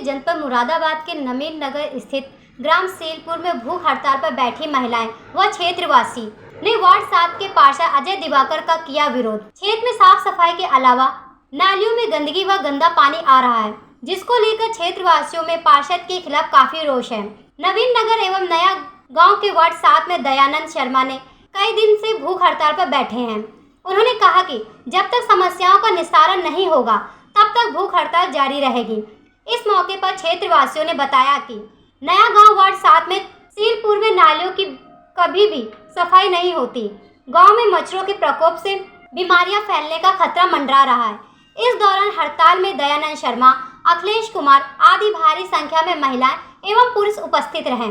जनपद मुरादाबाद के नवीन नगर स्थित ग्राम सेलपुर में भूख हड़ताल पर बैठी महिलाएं व क्षेत्रवासी ने वार्ड 7 के पार्षद अजय दिवाकर का किया विरोध। क्षेत्र में साफ सफाई के अलावा नालियों में गंदगी व गंदा पानी आ रहा है, जिसको लेकर क्षेत्रवासियों में पार्षद के खिलाफ काफी रोष है। नवीन नगर एवं नया गांव के वार्ड 7 में दयानंद शर्मा ने कई दिन से भूख हड़ताल पर बैठे हैं। उन्होंने कहा कि जब तक समस्याओं का निस्तारण नहीं होगा तब तक भूख हड़ताल जारी रहेगी। इस मौके पर क्षेत्रवासियों ने बताया कि नया गांव वार्ड 7 में सीलपुर में नालियों की कभी भी सफाई नहीं होती। गांव में मच्छरों के प्रकोप से बीमारियां फैलने का खतरा मंडरा रहा है। इस दौरान हड़ताल में दयानंद शर्मा, अखिलेश कुमार आदि भारी संख्या में महिलाएं एवं पुरुष उपस्थित रहे।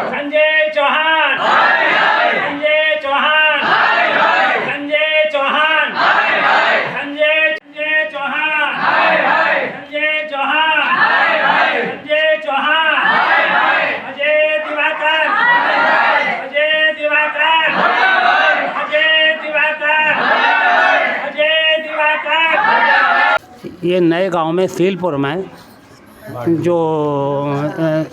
संजय चौहान, संजय चौहान, संजय चौहान, संजय चौहान, संजय चौहान, संजय चौहान, अजय दिवाकर, अजय दिवाकर, अजय दिवाकर, अजय दिवाकर। ये नए गांव में सीलपुर में जो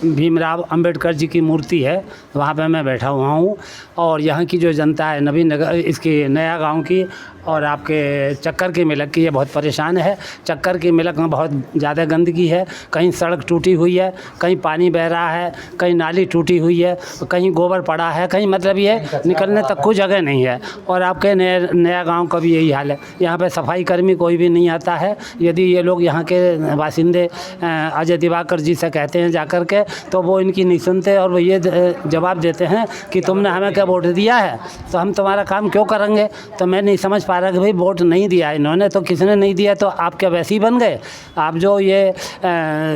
भीमराव अंबेडकर जी की मूर्ति है वहाँ पे मैं बैठा हुआ हूँ और यहाँ की जो जनता है नवीन नगर इसकी नया गांव की और आपके चक्कर की मिलक की ये बहुत परेशान है। चक्कर की मिलक में बहुत ज़्यादा गंदगी है, कहीं सड़क टूटी हुई है, कहीं पानी बह रहा है, कहीं नाली टूटी हुई है, कहीं गोबर पड़ा है, कहीं मतलब ये निकलने तक कोई जगह नहीं है। और आपके नया गांव का भी यही हाल है। यहाँ पे सफाई कर्मी कोई भी नहीं आता है। यदि ये लोग यहाँ के बासिंदे अजय दिवाकर जी से कहते हैं जाकर के तो वो इनकी नहीं सुनते और वो ये जवाब देते हैं कि तुमने हमें क्या वोट दिया है तो हम तुम्हारा काम क्यों करेंगे। तो मैं नहीं समझ पा रहा कि भाई वोट नहीं दिया इन्होंने तो किसने नहीं दिया, तो आप क्या वैसे ही बन गए। आप जो ये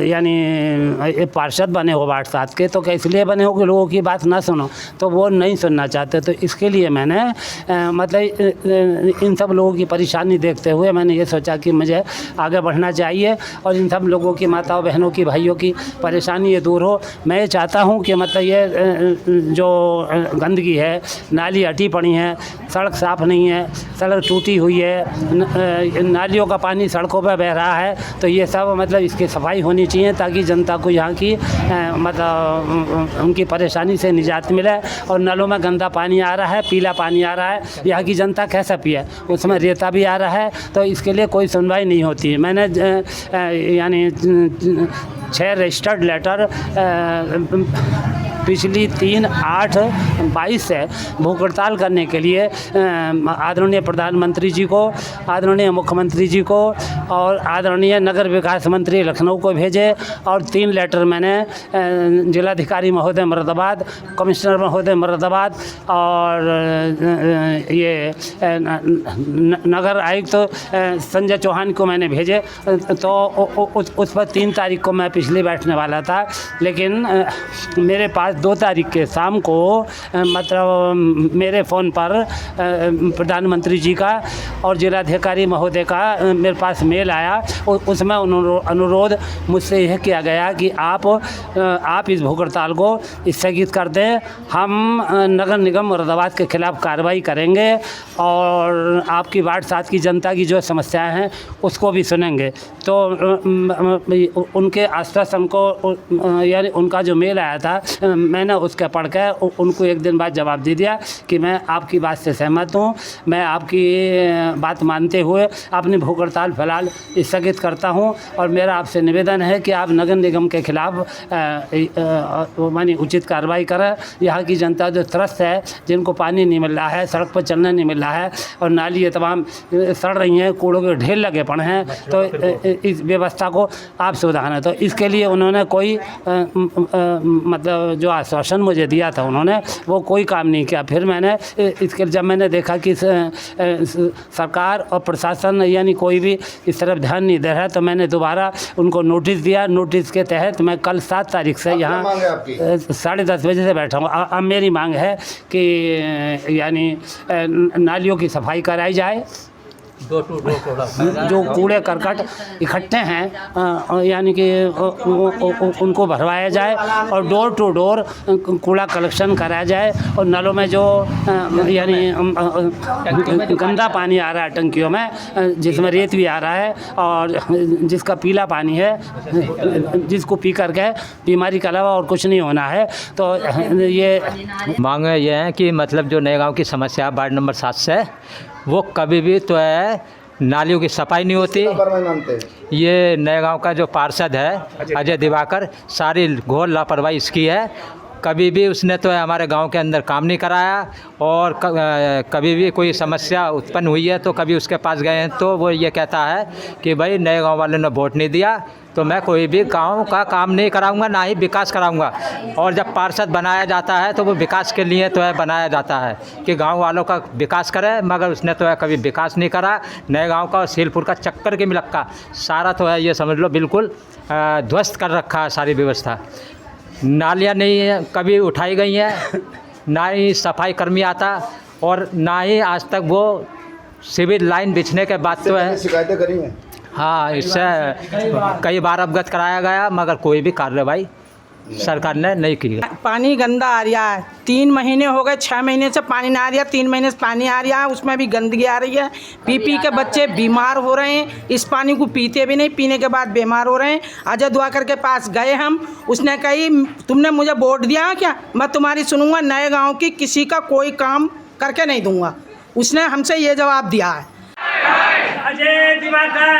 यानी पार्षद बने हो वार्ड 7 के तो क्या इसलिए बने हो कि लोगों की बात ना सुनो, तो वो नहीं सुनना चाहते। तो इसके लिए मैंने मतलब इन सब लोगों की परेशानी देखते हुए मैंने ये सोचा कि मुझे आगे बढ़ना चाहिए और इन सब लोगों की माताओं बहनों की भाइयों की परेशानी ये दूर हो। मैं ये चाहता हूँ कि मतलब ये जो गंदगी है, नाली हटी पड़ी है, सड़क साफ़ नहीं है, सड़क टूटी हुई है, नालियों का पानी सड़कों पर बह रहा है, तो ये सब मतलब इसकी सफाई होनी चाहिए ताकि जनता को यहाँ की मतलब उनकी परेशानी से निजात मिले। और नलों में गंदा पानी आ रहा है, पीला पानी आ रहा है, यहाँ की जनता कैसे पिए, उसमें रेता भी आ रहा है, तो इसके लिए कोई सुनवाई नहीं होती है। मैंने यानी 6 रजिस्टर्ड लेटर पिछली 3/8/22 से भूख हड़ताल करने के लिए आदरणीय प्रधानमंत्री जी को, आदरणीय मुख्यमंत्री जी को और आदरणीय नगर विकास मंत्री लखनऊ को भेजे और 3 लेटर मैंने जिलाधिकारी महोदय मुरादाबाद, कमिश्नर महोदय मुरादाबाद और ये नगर आयुक्त संजय चौहान को मैंने भेजे। तो उस पर 3 तारीख को मैं पिछले बैठने वाला था, लेकिन मेरे पास 2 तारीख के शाम को मतलब मेरे फ़ोन पर प्रधानमंत्री जी का और जिलाधिकारी महोदय का मेरे पास मेल आया। उसमें अनुरोध मुझसे यह किया गया कि आप इस भूख हड़ताल को स्थगित कर दें। हम नगर निगम मुरादाबाद के खिलाफ कार्रवाई करेंगे और आपकी वार्ड 7 की जनता की जो समस्याएं हैं उसको भी सुनेंगे। तो उनके आश्वासन को यानी उनका जो मेल आया था मैंने उसका पढ़ के उनको 1 दिन बाद जवाब दे दिया कि मैं आपकी बात से सहमत हूँ, मैं आपकी बात मानते हुए अपनी भूख हड़ताल फिलहाल स्थगित करता हूँ और मेरा आपसे निवेदन है कि आप नगर निगम के खिलाफ मानी उचित कार्रवाई करें। यहाँ की जनता जो त्रस्त है, जिनको पानी नहीं मिल रहा है, सड़क पर चलना नहीं मिल रहा है और नाली तमाम सड़ रही हैं, कूड़ों के ढेर लगे पड़े हैं, तो इस व्यवस्था को आप सुधारें। तो इसके लिए उन्होंने कोई मतलब जो आश्वासन मुझे दिया था उन्होंने वो कोई काम नहीं किया। फिर मैंने इसके जब मैंने देखा कि सरकार और प्रशासन यानी कोई भी इस तरफ ध्यान नहीं दे रहा है तो मैंने दोबारा उनको नोटिस दिया। नोटिस के तहत मैं कल 7 तारीख से यहाँ 10:30 बजे से बैठा हूँ। अब मेरी मांग है कि यानी नालियों की सफाई कराई जाए, जो कूड़े करकट इकट्ठे हैं यानी कि उनको भरवाया जाए और डोर टू डोर कूड़ा कलेक्शन कराया जाए और नलों में जो यानी गंदा पानी आ रहा है टंकियों में, जिसमें रेत भी आ रहा है और जिसका पीला पानी है, जिसको पी करके बीमारी के अलावा और कुछ नहीं होना है। तो ये मांग ये है कि मतलब जो नए गांव की समस्या वार्ड नंबर 7 से, वो कभी भी तो है नालियों की सफाई नहीं होती। ये नए गांव का जो पार्षद है अजय दिवाकर, सारी घोर लापरवाही इसकी है। कभी भी उसने तो है हमारे गांव के अंदर काम नहीं कराया और कभी भी कोई समस्या उत्पन्न हुई है तो कभी उसके पास गए हैं तो वो ये कहता है कि भाई नए गांव वालों ने वोट नहीं दिया तो मैं कोई भी गांव का काम नहीं कराऊंगा, ना ही विकास कराऊंगा। और जब पार्षद बनाया जाता है तो वो विकास के लिए तो है बनाया जाता है कि गांव वालों का विकास करे, मगर उसने तो है कभी विकास नहीं करा। नए गांव का और सीलपुर का चक्कर के मिलक्का सारा तो है ये समझ लो बिल्कुल ध्वस्त कर रखा है सारी व्यवस्था। नालियाँ नहीं कभी उठाई गई हैं, ना ही सफाई कर्मी आता और ना ही आज तक वो सिविल लाइन बिछने के बाद तो है शिकायतें करी हैं। हाँ, इससे कई बार अवगत कराया गया मगर कोई भी कार्रवाई सरकार ने नहीं की। पानी गंदा आ रहा है, 3 महीने हो गए, 6 महीने से पानी ना आ रहा, 3 महीने से पानी आ रहा है, उसमें भी गंदगी आ रही है। पी के बच्चे बीमार हो रहे हैं, इस पानी को पीते भी नहीं, पीने के बाद बीमार हो रहे हैं। अजय दिवाकर के पास गए हम, उसने कही तुमने मुझे वोट दिया क्या, मैं तुम्हारी सुनूंगा, नए गाँव की किसी का कोई काम करके नहीं दूंगा। उसने हमसे ये जवाब दिया है। अजय दिवाकर